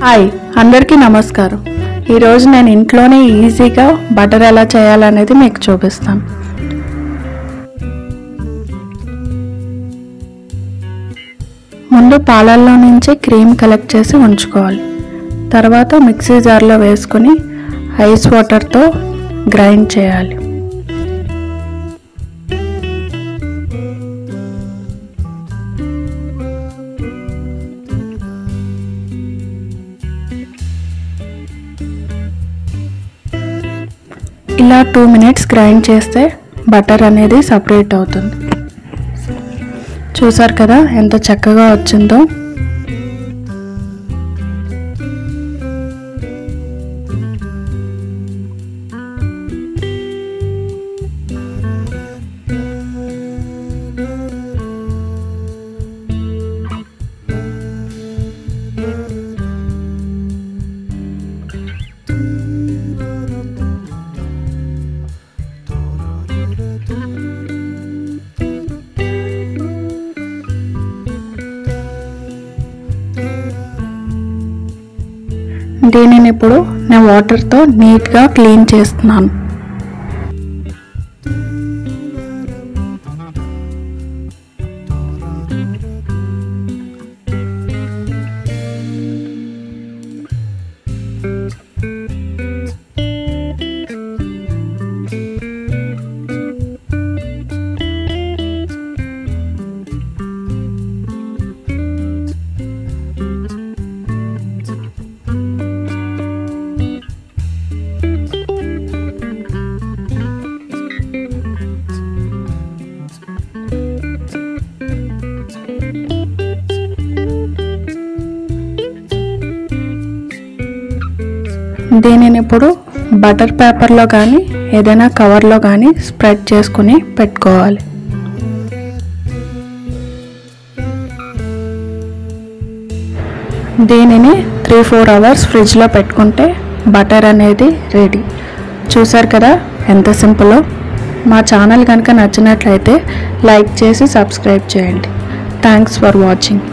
Hi అందరికీ నమస్కారం। ఈ రోజు నేను ఇంట్లోనే ఈజీగా బటర్ ఎలా చేయాలనేది మీకు చూపిస్తాను। ముందు పాలల్లో నుంచి క్రీమ్ కలెక్ట్ చేసి ఉంచుకోవాలి। తర్వాత మిక్సీ జార్లో వేసుకొని ఐస్ వాటర్తో గ్రైండ్ చేయాలి। ఇలా 2 మినిట్స్ గ్రైండ్ చేస్తే బటర్ అనేది సెపరేట్ అవుతుంది। చూసారు కదా ఎంత చక్కగా వచ్చిందో। దీనిని ఇప్పుడు నేను వాటర్తో నీట్గా క్లీన్ చేస్తున్నాను। దీనిని ఇప్పుడు బటర్ పేపర్లో కానీ ఏదైనా కవర్లో కానీ స్ప్రెడ్ చేసుకుని పెట్టుకోవాలి। దీనిని 3-4 అవర్స్ ఫ్రిడ్జ్లో పెట్టుకుంటే బటర్ అనేది రెడీ। చూసారు కదా ఎంత సింపుల్లో। మా ఛానల్ కనుక నచ్చినట్లయితే లైక్ చేసి సబ్స్క్రైబ్ చేయండి। Thanks for watching.